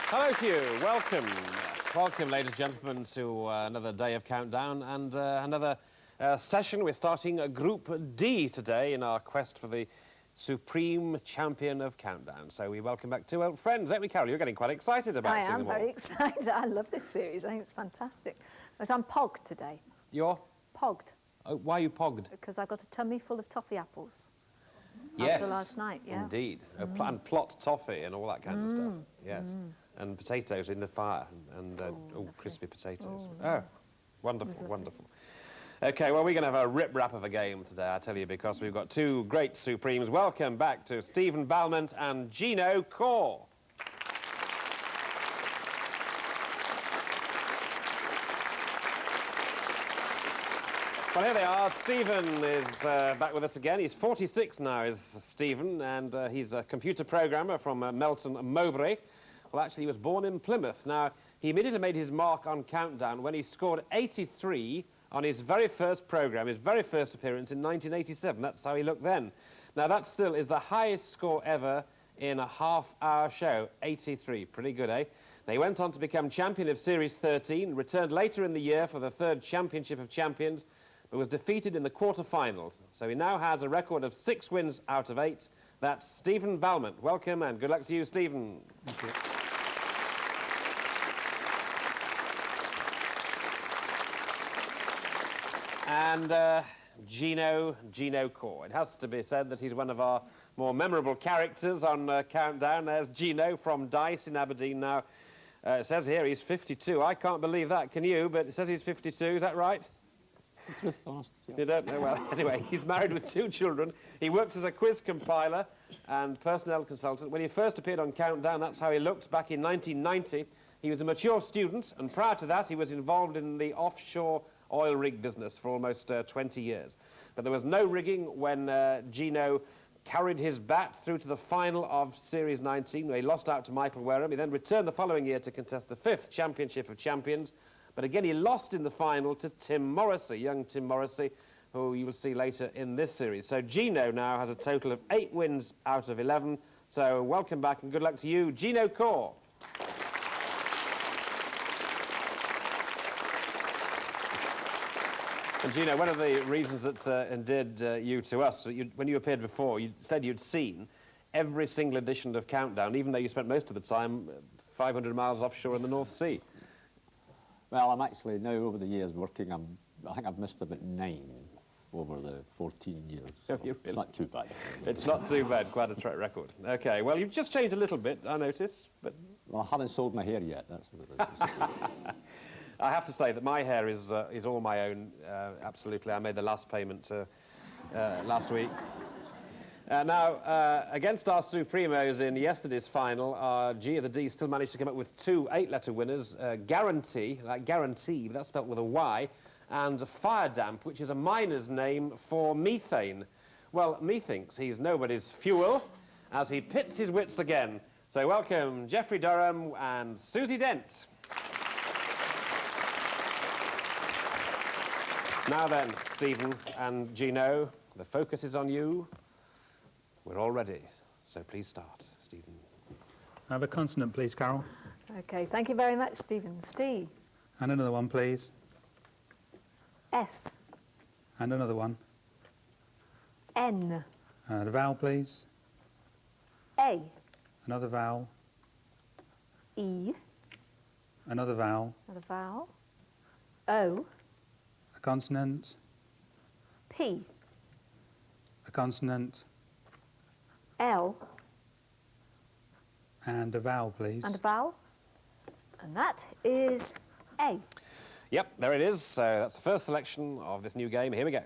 Hello to you. Welcome. Welcome, ladies and gentlemen, to another day of Countdown and another session. We're starting Group D today in our quest for the Supreme Champion of Countdown. So we welcome back two old friends, ain't we, Carol? You're getting quite excited about seeing them all. I am very excited. I love this series. I think it's fantastic. But I'm pogged today. You're? Pogged. Oh, why are you pogged? Because I've got a tummy full of toffee apples. Yes. After last night, yeah. Indeed. And plot toffee and all that kind of stuff. Yes. And potatoes in the fire and crispy potatoes. Oh, wonderful, wonderful. OK, well, we're going to have a rip-rap of a game today, I tell you, because we've got two great Supremes. Welcome back to Stephen Balment and Gino Corr. Well, here they are. Stephen is back with us again. He's 46 now, is Stephen, and he's a computer programmer from Melton Mowbray. Well, actually, he was born in Plymouth. Now, he immediately made his mark on Countdown when he scored 83 on his very first programme, his very first appearance in 1987. That's how he looked then. Now, that still is the highest score ever in a half-hour show, 83. Pretty good, eh? Now, he went on to become champion of Series 13, returned later in the year for the third Championship of Champions, but was defeated in the quarter-finals. So he now has a record of 6 wins out of 8. That's Stephen Balment. Welcome and good luck to you, Stephen. Thank you. And Gino Corr. It has to be said that he's one of our more memorable characters on Countdown. There's Gino from Dice in Aberdeen. Now, it says here he's 52. I can't believe that, can you? But it says he's 52, is that right? You don't know? Well, anyway, he's married with 2 children. He works as a quiz compiler and personnel consultant. When he first appeared on Countdown, that's how he looked back in 1990. He was a mature student, and prior to that, he was involved in the offshore oil rig business for almost 20 years. But there was no rigging when Gino carried his bat through to the final of Series 19, where he lost out to Michael Wareham. He then returned the following year to contest the 5th Championship of Champions. But again, he lost in the final to Tim Morrissey, young Tim Morrissey, who you will see later in this series. So Gino now has a total of 8 wins out of 11. So welcome back and good luck to you, Gino Corr. And Gino, one of the reasons that endeared you to us, when you appeared before, you said you'd seen every single edition of Countdown, even though you spent most of the time 500 miles offshore in the North Sea. Well, I'm actually now, over the years working, I think I've missed about 9 over the 14 years. So really? It's not too bad. It's not too bad, quite a track record. OK, well, you've just changed a little bit, I notice, but... Well, I haven't sold my hair yet, that's what it is. I have to say that my hair is all my own, absolutely. I made the last payment last week. Now, against our Supremos in yesterday's final, our G of the D still managed to come up with 2 8-letter winners, Guarantee, like guarantee, but that's spelled with a Y, and Fire Damp, which is a miner's name for methane. Well, methinks he's nobody's fuel, as he pits his wits again. So welcome, Geoffrey Durham and Susie Dent. Now then, Stephen and Gino, the focus is on you. We're all ready, so please start, Stephen. Have a consonant, please, Carol. OK, thank you very much, Stephen. C. And another one, please. S. And another one. N. The vowel, please. A. Another vowel. E. Another vowel. Another vowel. O. A consonant. P. A consonant. L. And a vowel, please. And a vowel. And that is A. Yep, there it is. So that's the first selection of this new game. Here we go.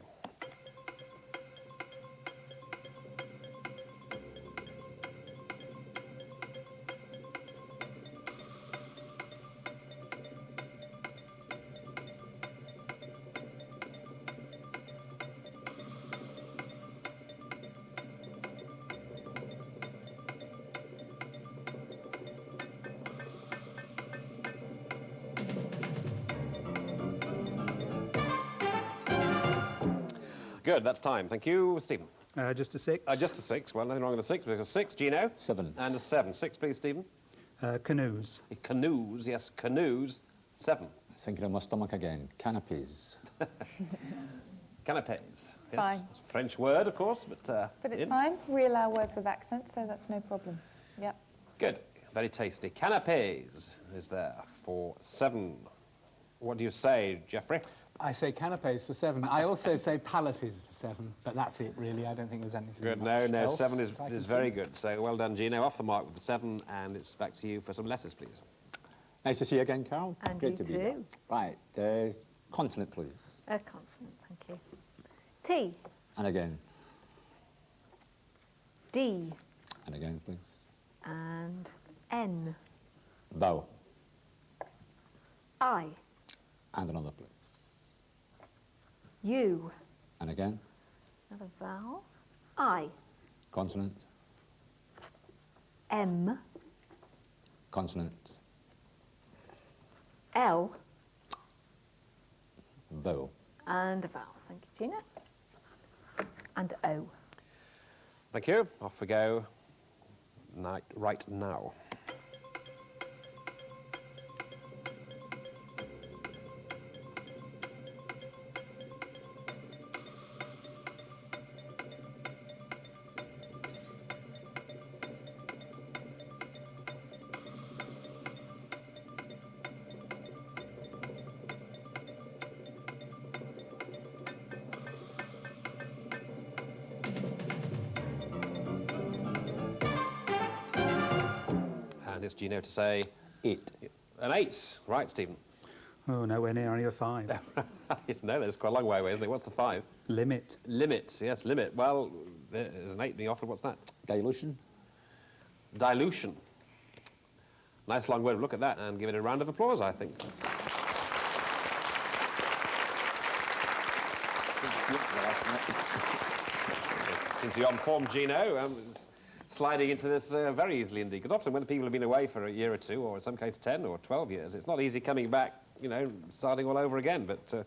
Good, that's time. Thank you, Stephen. Just a 6. Just a 6. Well, nothing wrong with a 6, because 6, Gino. 7. And a 7. 6, please, Stephen. Canoes. Canoes, yes, canoes. 7. Thinking of my stomach again. Canapes. Canapes. Yes, Fine. it's a French word, of course, but But it's in. fine. We allow words with accents, so that's no problem. Yep. Good. Very tasty. Canapes is there for 7. What do you say, Geoffrey? I say canapes for 7. I also say palaces for 7, but that's it, really. I don't think there's anything Good. much No, else 7 that I can is see. very good. So well done, Gino. Off the mark with the 7, and it's back to you for some letters, please. Nice to see you again, Carol. And Great you to be here. too. Right, consonant, please. A consonant, thank you. T, And again. D, And again, please. and N, Vowel. I, And another, please. U, And again. another vowel, I, Consonant. M, Consonant. L, Vowel. and a vowel. Thank you, Gina. And O. Thank you. Off we go. Right now. And it's Gino to say 8. an 8. Right, Stephen. Oh, nowhere near, only a 5. No, that's quite a long way away, isn't it? What's the 5? Limit. Limit, yes, limit. Well, there's an 8 being offered. What's that? Dilution. Dilution. Nice long word. Look at that and give it a round of applause, I think. Seems to be on form, Gino. Sliding into this very easily indeed. Because often when people have been away for a year or 2, or in some case 10 or 12 years, it's not easy coming back, you know, starting all over again. But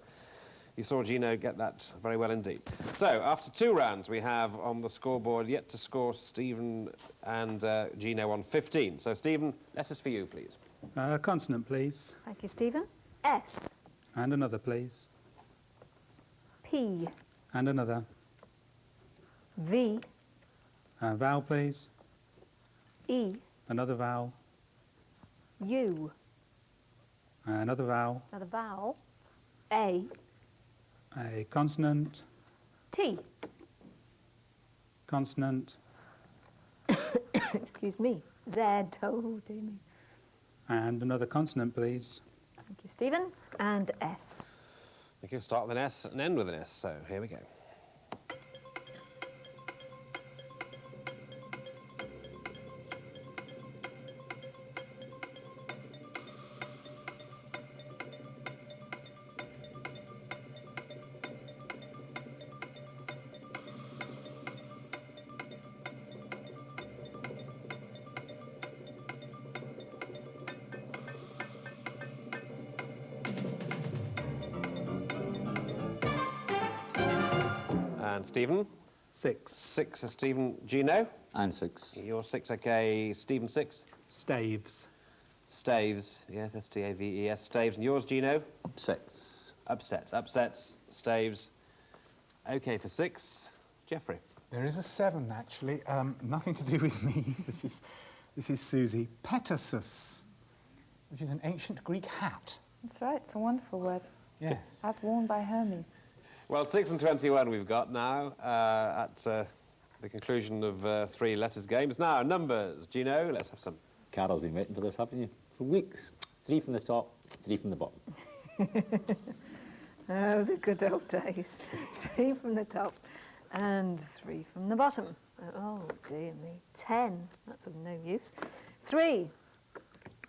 you saw Gino get that very well indeed. So, after 2 rounds, we have on the scoreboard yet to score Stephen and Gino on 15. So, Stephen, letters for you, please. Consonant, please. Thank you, Stephen. S, And another, please. P, And another. V, Vowel, please. E, Another vowel. U, Another vowel. another vowel, A, A consonant. T, Consonant. excuse me, Z, oh dear me. And another consonant, please. Thank you, Stephen. And S. Thank you. Start with an S and end with an S. So, here we go. And Stephen? 6. 6 is Stephen. Gino? And 6. You're 6, okay. Stephen, 6. Staves. Staves. Yes, S-T-A-V-E-S. Staves. And yours, Gino? 6. Upsets. Upsets. Staves. Okay, for 6. Geoffrey? There is a 7, actually. Nothing to do with me. This is Susie. Petasus, which is an ancient Greek hat. That's right. It's a wonderful word. Yes. As worn by Hermes. Well, 6 and 21 we've got now at the conclusion of 3 letters games. Now, numbers. Gino, let's have some. Carol's been waiting for this, haven't you? For weeks. 3 from the top, 3 from the bottom. Oh, the good old days. 3 from the top and 3 from the bottom. Oh, dear me. 10. That's of no use. 3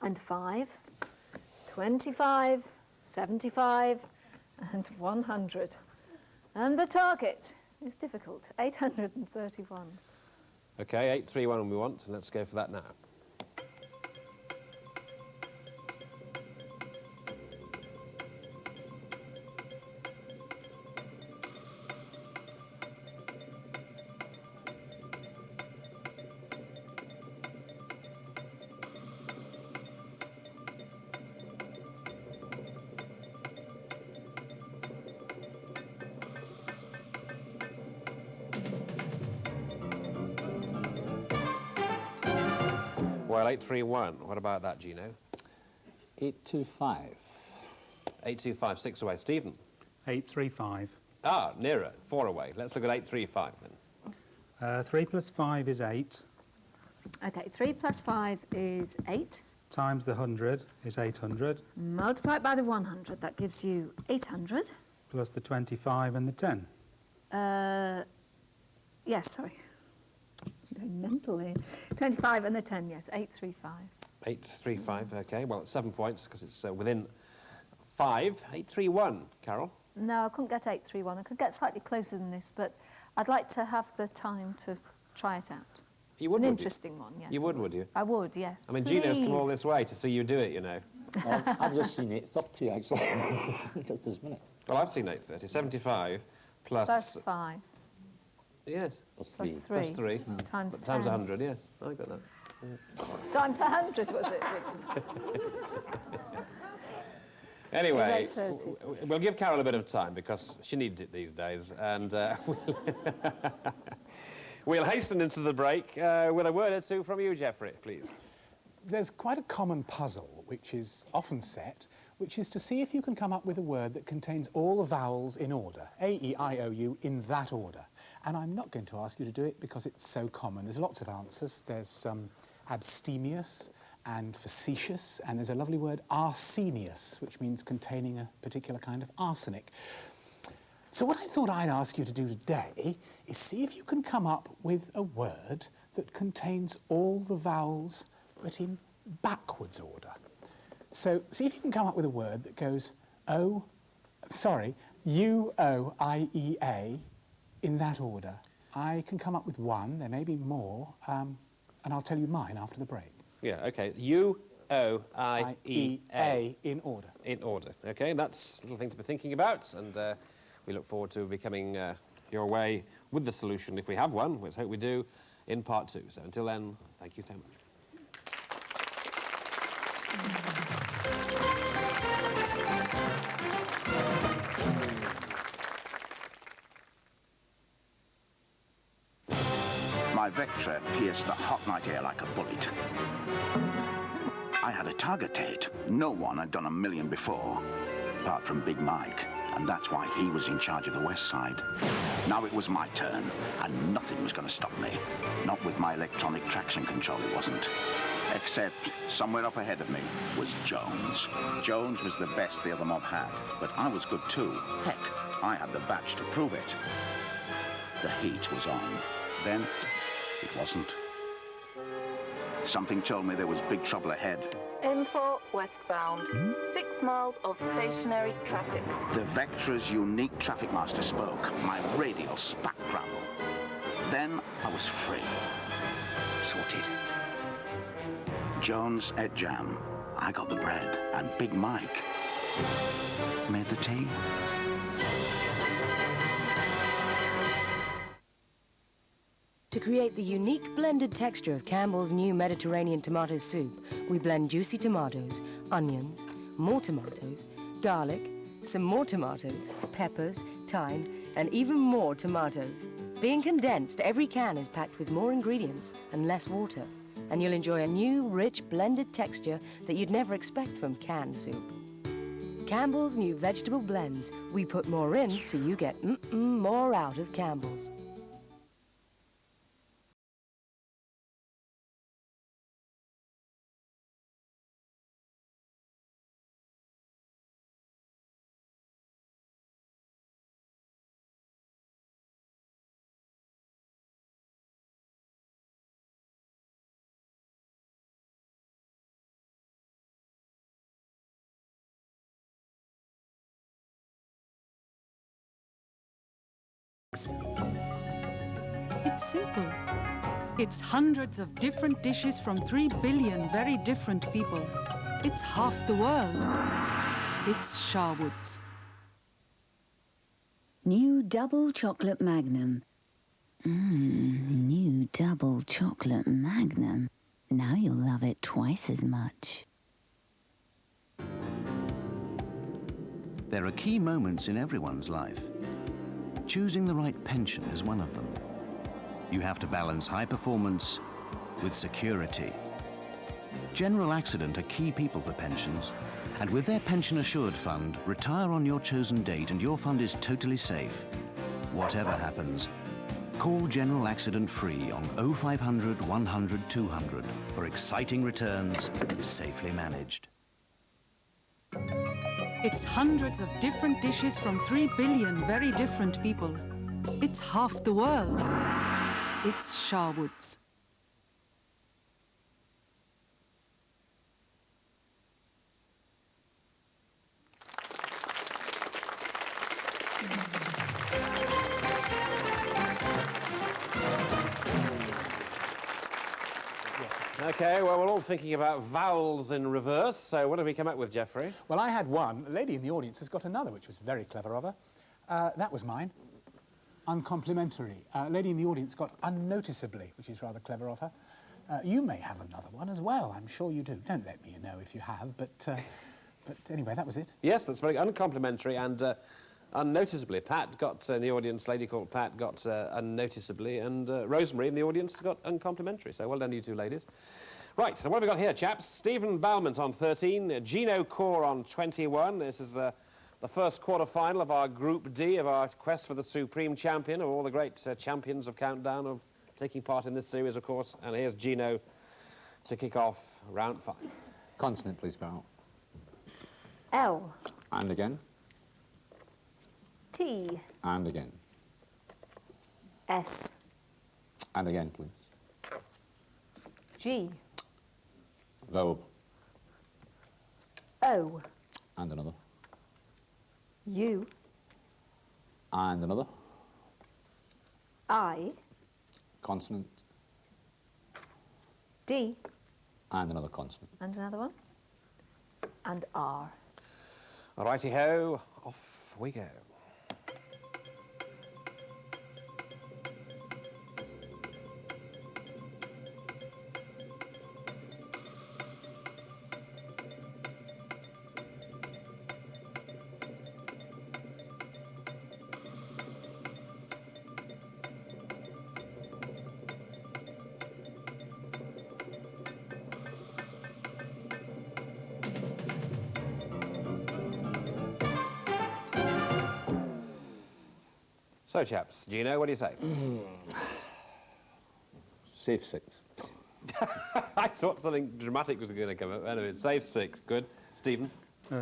and 5, 25, 75 and 100. And the target is difficult, 831. Okay, 8, 3, 1 we want, and let's go for that now. well, 831. What about that, Gino? 825. 825, 6 away. Stephen? 835. Ah, nearer, 4 away. Let's look at 835 then. 3 plus 5 is 8. Okay, 3 plus 5 is 8. Times the 100 is 800. Multiply it by the 100, that gives you 800. Plus the 25 and the 10. Yes, sorry. I'm going mental here. 25 and the 10, yes, 835. 835, okay. Well, it's 7 points because it's within 5. 831, Carol? No, I couldn't get 831. I could get slightly closer than this, but I'd like to have the time to try it out. You would, it's an would interesting one, yes. You would you? I would, yes. I mean, Gino's come all Please. this way to see you do it, you know. I've just seen 830, actually, just this minute. Well, I've seen 830. 75 plus... Plus 5. Yes. Plus Plus 3. 3. Plus 3. Times 10. Times 100, yeah. I got that. Times 100, was it? Anyway, It's 8:30. we'll give Carol a bit of time because she needs it these days, and we'll hasten into the break with a word or two from you, Geoffrey, please. There's quite a common puzzle, which is often set, which is to see if you can come up with a word that contains all the vowels in order, A, E, I, O, U, in that order. And I'm not going to ask you to do it because it's so common. There's lots of answers. There's abstemious and facetious, and there's a lovely word, arsenious, which means containing a particular kind of arsenic. So what I thought I'd ask you to do today is see if you can come up with a word that contains all the vowels, but in backwards order. So see if you can come up with a word that goes U-O-I-E-A in that order. I can come up with one, there may be more, and I'll tell you mine after the break. Yeah, okay. U-O-I-E-A. in order. In order. Okay, that's a little thing to be thinking about, and we look forward to becoming your way with the solution if we have one, which I hope we do, in part 2. So until then, thank you so much. My Vectra pierced the hot night air like a bullet. I had a target date. No one had done a million before, apart from Big Mike, and that's why he was in charge of the West Side. Now it was my turn, and nothing was going to stop me. Not with my electronic traction control, it wasn't. Except somewhere up ahead of me was Jones. Jones was the best the other mob had, but I was good too. Heck, I had the badge to prove it. The heat was on. Then, it wasn't. Something told me there was big trouble ahead. M4 westbound. 6 miles of stationary traffic. The Vectra's unique traffic master spoke. My radial spat gravel. Then I was free. Sorted. Jones ate jam. I got the bread. And Big Mike made the tea. To create the unique blended texture of Campbell's new Mediterranean tomato soup, we blend juicy tomatoes, onions, more tomatoes, garlic, some more tomatoes, peppers, thyme, and even more tomatoes. Being condensed, every can is packed with more ingredients and less water, and you'll enjoy a new, rich, blended texture that you'd never expect from canned soup. Campbell's new vegetable blends. We put more in so you get more out of Campbell's. It's simple. It's hundreds of different dishes from 3 billion very different people. It's half the world. It's Sharwood's. New double chocolate magnum. New double chocolate magnum. Now you'll love it twice as much. There are key moments in everyone's life. Choosing the right pension is one of them. You have to balance high performance with security. General Accident are key people for pensions, and with their pension assured fund, retire on your chosen date and your fund is totally safe. Whatever happens, call General Accident free on 0500 100 200 for exciting returns safely managed. It's hundreds of different dishes from 3 billion very different people. It's half the world. It's Sharwood's. Okay, well, we're all thinking about vowels in reverse, so what have we come up with, Geoffrey? Well, I had one. A lady in the audience has got another, which was very clever of her. That was mine. Uncomplimentary. A lady in the audience got unnoticeably, which is rather clever of her. You may have another one as well, I'm sure you do. Don't let me know if you have, but anyway, that was it. Yes, that's very uncomplimentary and unnoticeably. Pat got, in the audience, a lady called Pat got unnoticeably, and Rosemary in the audience got uncomplimentary. So well done, you two ladies. Right, so what have we got here, chaps? Stephen Balment on 13, Gino Corr on 21. This is the first quarter-final of our Group D of our quest for the Supreme Champion, of all the great champions of Countdown, of taking part in this series, of course. And here's Gino to kick off round 5. Consonant, please, Carol. L. And again. T. And again. S. And again, please. G. Verb. O. And another. U. And another. I. Consonant. D. And another consonant. And another one. And R. Righty-ho, off we go. So, chaps, Gino, what do you say? Safe 6. I thought something dramatic was going to come up. Anyway, safe 6. Good. Stephen?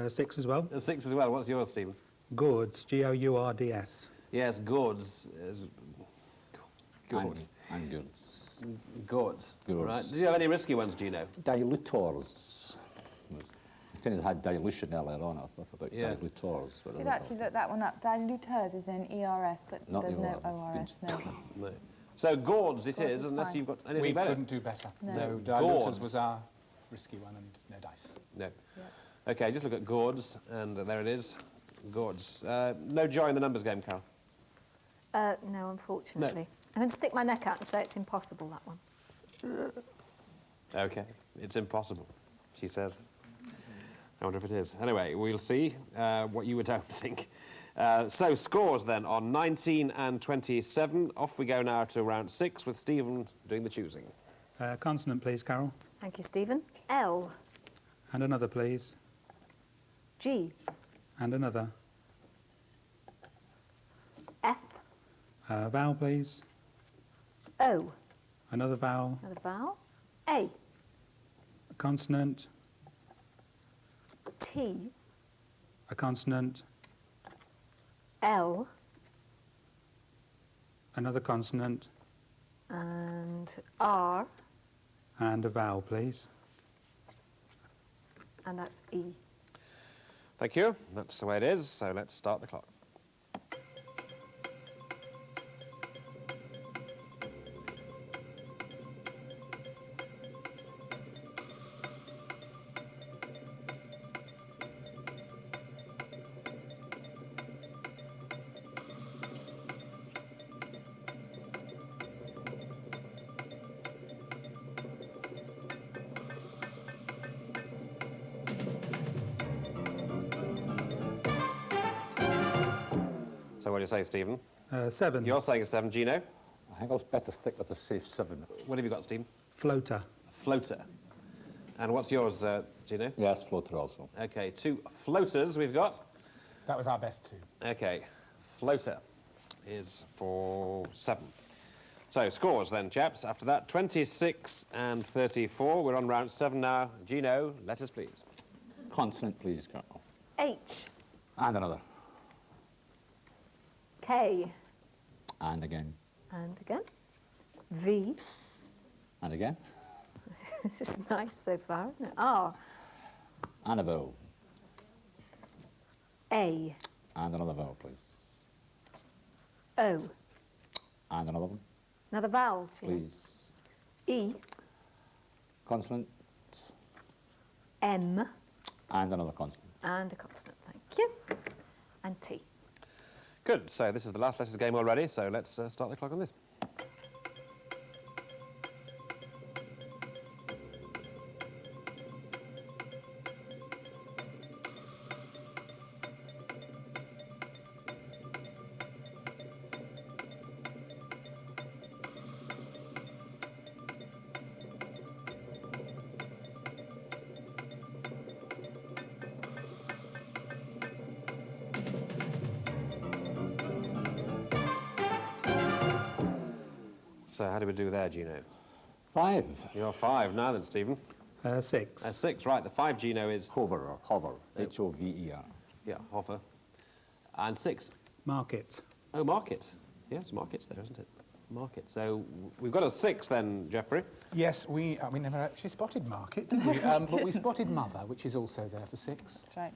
6 as well. 6 as well. What's yours, Stephen? Gourds, G-O-U-R-D-S. Yes, gourds. Gourds. And goods. Gourds. Gourds. Right. Did you have any risky ones, Gino? Dilutors. I think it had dilution earlier on. I thought about dilutors. I did actually look that one up. Dilutors is in ERS, but Not there's no ERS. ORS, no. No. So gourds it Gourds is, is unless fine. you've got anything We better. couldn't do better. No. Dilutors Gourds. was our risky one and no dice. No. Okay, just look at gourds, and there it is. Gourds. No joy in the numbers game, Carol. No, unfortunately. I'm going to stick my neck out and say it's impossible, that one. Okay, it's impossible, she says. I wonder if it is. Anyway, we'll see what you would don't think. So scores then on 19 and 27. Off we go now to round 6 with Stephen doing the choosing. Consonant, please, Carol. Thank you, Stephen. L. And another, please. G. And another. F. Vowel, please. O. Another vowel. Another vowel. A. A consonant. T. A consonant. L. Another consonant. And R. And a vowel, please. And that's E. Thank you. That's the way it is, so let's start the clock. So what do you say, Stephen? 7. You're saying a 7, Gino? I think I'll better stick with a safe 7. What have you got, Stephen? Floater. A floater. And what's yours, Gino? Yes, floater also. Okay, 2 floaters we've got. That was our best 2. Okay, floater is for 7. So, scores then, chaps. After that, 26 and 34. We're on round 7 now. Gino, letters, please. Consonant, please, Carol. H. And another. K. And again. And again. V. And again. This is nice so far, isn't it? R. And a vowel. A. And another vowel, please. O. And another one, Another vowel, please. E. Consonant. M. And another consonant. And a consonant, thank you. And T. Good. So, this is the last letters game already, so let's start the clock on this. So how do we do there, Gino? 5. You're 5 now then, Stephen. 6. 6, right. The 5, Gino, is... Hover or hover. H-O-V-E-R. Yeah, hover. And 6. Market. Oh, market. Yes, market's there, isn't it? Market. So we've got a 6 then, Geoffrey. Yes, we never actually spotted market, did we? But we spotted mother, which is also there for 6. That's right.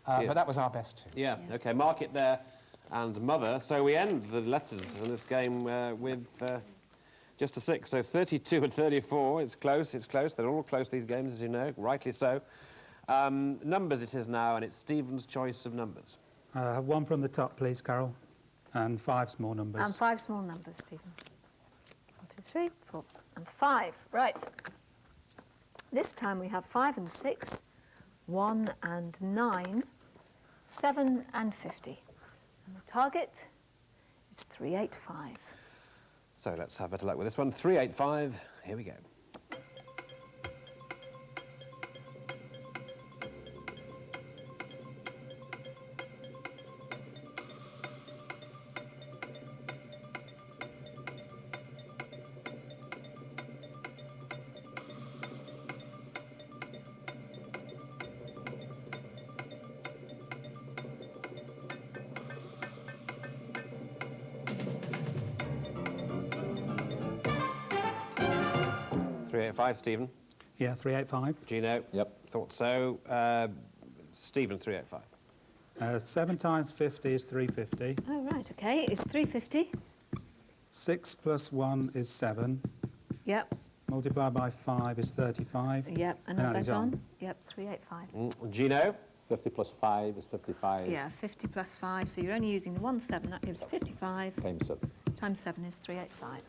Yeah. But that was our best 2. Yeah, OK, market there and mother. So we end the letters in this game with just a 6. So 32 and 34, it's close, it's close. They're all close, these games, as you know, rightly so. Numbers it is now, and it's Stephen's choice of numbers. 1 from the top, please, Carol. And 5 small numbers. And 5 small numbers, Stephen. 1, 2, 3, 4, and 5. Right. This time we have 5 and 6, 1 and 9, 7 and 50. And the target is 385. So let's have better luck with this one. 385, here we go. Stephen? Yeah, 385. Gino? Yep. Thought so. Stephen, 385. 7 times 50 is 350. Oh, right, OK. It's 350. 6 plus 1 is 7. Yep. Multiplied by 5 is 35. Yep, and add that on. Yep, 385. Gino? 50 plus 5 is 55. Yeah, 50 plus 5. So you're only using the 1 7. That gives 55. Times 7. Times 7 is 385.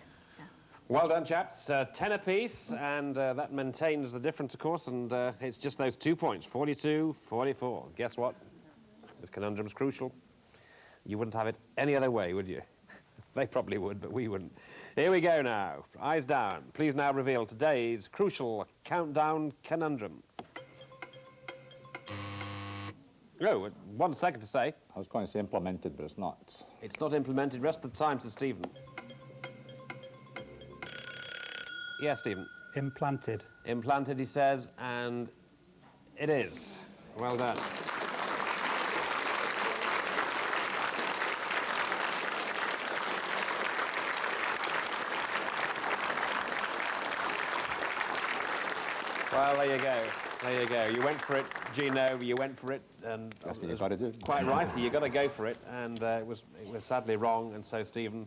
Well done, chaps. 10 apiece, and that maintains the difference, of course, and it's just those 2 points, 42, 44. Guess what? This conundrum's crucial. You wouldn't have it any other way, would you? They probably would, but we wouldn't. Here we go now. Eyes down. Please now reveal today's crucial countdown conundrum. Oh, 1 second to say. I was going to say implemented, but it's not. It's not implemented. Rest of the time to Stephen. Yes, Stephen. Implanted. Implanted, he says, and it is. Well done. Well, there you go. There you go. You went for it, Gino. You went for it, and That's what you've got to do. quite rightly, you got to go for it, and it was sadly wrong, and so Stephen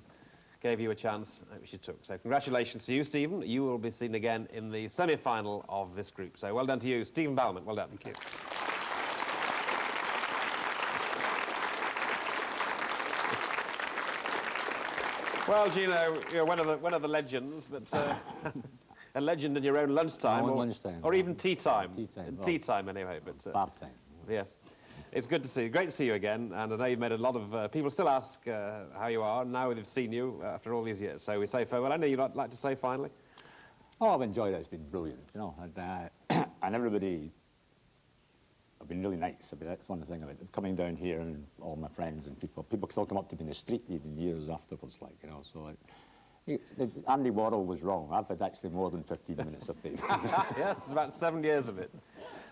gave you a chance, which you took. So congratulations to you, Stephen. You will be seen again in the semi-final of this group. So well done to you, Stephen Balment. Well done. Thank you. Well, Gino, you're one of the legends, but a legend in your own lunchtime, or even tea time. Tea time. Tea time, anyway. But Bar time. yes. It's good to see you. Great to see you again. And I know you've made a lot of people still ask how you are. Now they've seen you after all these years. So we say farewell. I know you'd like to say finally. Oh, I've enjoyed it. It's been brilliant, you know. And, and everybody have been really nice. I mean, that's one thing about coming down here and all my friends and people still come up to me in the street even years afterwards, like, you know, so Andy Warhol was wrong. I've had actually more than 15 minutes of fame. Yes, it's about 7 years of it.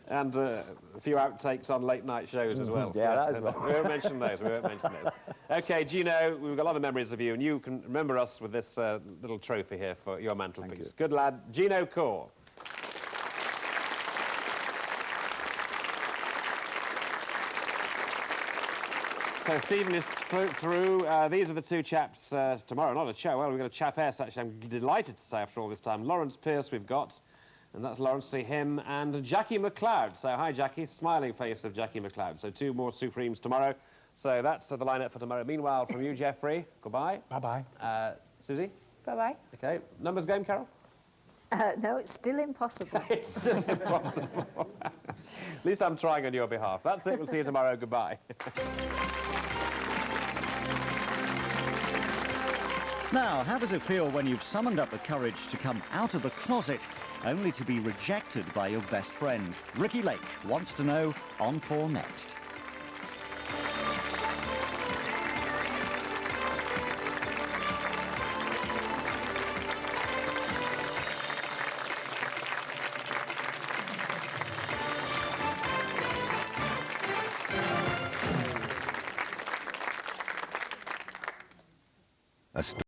And a few outtakes on late night shows as well. Yeah, yes, that as well. We won't mention those, we won't mention those. OK, Gino, we've got a lot of memories of you, and you can remember us with this little trophy here for your mantelpiece. Good lad, Gino Corr. So Stephen is through. These are the two chaps tomorrow. Not a chap. Well, we've got a chapess, actually. I'm delighted to say after all this time. Lawrence Pierce we've got. And that's Lawrence, see him, and Jackie McLeod. So, hi, Jackie. Smiling face of Jackie McLeod. So, two more Supremes tomorrow. So, that's the lineup for tomorrow. Meanwhile, from you, Geoffrey, goodbye. Bye-bye. Susie? Bye-bye. OK. Numbers game, Carol? No, it's still impossible. It's still impossible. At least I'm trying on your behalf. That's it. We'll see you tomorrow. Goodbye. Now, how does it feel when you've summoned up the courage to come out of the closet only to be rejected by your best friend? Ricky Lake wants to know on 4 Next.